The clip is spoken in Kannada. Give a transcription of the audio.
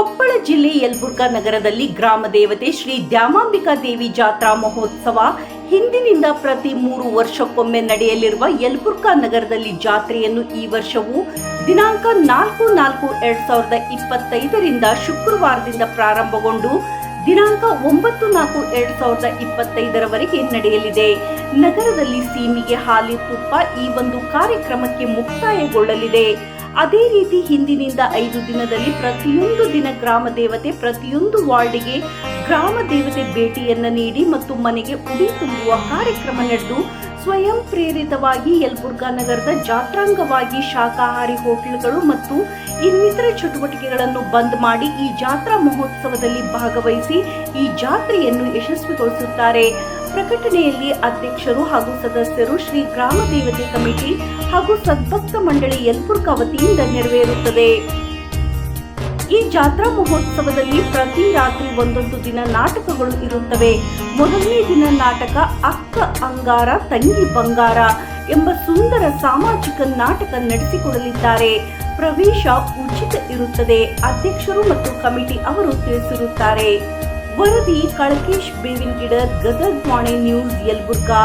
ಕೊಪ್ಪಳ ಜಿಲ್ಲೆ ಯಲಬುರ್ಗಾ ನಗರದಲ್ಲಿ ಗ್ರಾಮ ದೇವತೆ ಶ್ರೀ ದ್ಯಾಮಾಂಬಿಕಾ ದೇವಿ ಜಾತ್ರಾ ಮಹೋತ್ಸವ ಹಿಂದಿನಿಂದ ಪ್ರತಿ 3 ವರ್ಷಕ್ಕೊಮ್ಮೆ ನಡೆಯಲಿರುವ ಯಲಬುರ್ಗಾ ನಗರದಲ್ಲಿ ಜಾತ್ರೆಯನ್ನು ಈ ವರ್ಷವೂ ದಿನಾಂಕ 4/4/2025ರಿಂದ ಶುಕ್ರವಾರದಿಂದ ಪ್ರಾರಂಭಗೊಂಡು ದಿನಾಂಕ 9/4/2025ರವರೆಗೆ ನಡೆಯಲಿದೆ. ನಗರದಲ್ಲಿ ಸೀಮಿಗೆ ಹಾಲಿ ತುಪ್ಪ ಈ ಒಂದು ಕಾರ್ಯಕ್ರಮಕ್ಕೆ ಮುಕ್ತಾಯಗೊಳ್ಳಲಿದೆ. ಅದೇ ರೀತಿ ಹಿಂದಿನಿಂದ 5 ದಿನದಲ್ಲಿ ಪ್ರತಿಯೊಂದು ದಿನ ಗ್ರಾಮ ದೇವತೆ ಪ್ರತಿಯೊಂದು ವಾರ್ಡಿಗೆ ಗ್ರಾಮ ದೇವತೆ ಭೇಟಿಯನ್ನ ನೀಡಿ ಮತ್ತು ಮನೆಗೆ ಉಡಿ ತುಂಬುವ ಕಾರ್ಯಕ್ರಮ ನಡೆದು ಸ್ವಯಂ ಪ್ರೇರಿತವಾಗಿ ಯಲಬುರ್ಗಾ ನಗರದ ಜಾತ್ರಾಂಗವಾಗಿ ಶಾಕಾಹಾರಿ ಹೋಟೆಲ್ಗಳು ಮತ್ತು ಇನ್ನಿತರ ಚಟುವಟಿಕೆಗಳನ್ನು ಬಂದ್ ಮಾಡಿ ಈ ಜಾತ್ರಾ ಮಹೋತ್ಸವದಲ್ಲಿ ಭಾಗವಹಿಸಿ ಈ ಜಾತ್ರೆಯನ್ನು ಯಶಸ್ವಿಗೊಳಿಸುತ್ತಾರೆ. ಪ್ರಕಟಣೆಯಲ್ಲಿ ಅಧ್ಯಕ್ಷರು ಹಾಗೂ ಸದಸ್ಯರು ಶ್ರೀ ಗ್ರಾಮ ದೇವತೆ ಕಮಿಟಿ ಹಾಗೂ ಸದ್ಭಕ್ತ ಮಂಡಳಿ ಯಲಬುರ್ಗಾ ವತಿಯಿಂದ ನೆರವೇರುತ್ತದೆ. ಈ ಜಾತ್ರಾ ಮಹೋತ್ಸವದಲ್ಲಿ ಪ್ರತಿ ರಾತ್ರಿ ಒಂದೊಂದು ದಿನ ನಾಟಕಗಳು ಇರುತ್ತವೆ. ಮೊದಲನೇ ದಿನ ನಾಟಕ ಅಕ್ಕ ಅಂಗಾರ ತಂಗಿ ಬಂಗಾರ ಎಂಬ ಸುಂದರ ಸಾಮಾಜಿಕ ನಾಟಕ ನಡೆಸಿಕೊಡಲಿದ್ದಾರೆ. ಪ್ರವೇಶ ಉಚಿತ ಇರುತ್ತದೆ. ಅಧ್ಯಕ್ಷರು ಮತ್ತು ಕಮಿಟಿ ಅವರು ತಿಳಿಸಿರುತ್ತಾರೆ. ವರದಿ ಕಳಕೇಶ್ ಬೇವಿನಗಿಡ, ಗದಗ್ ವಾಣಿ ನ್ಯೂಸ್, ಯಲಬುರ್ಗಾ.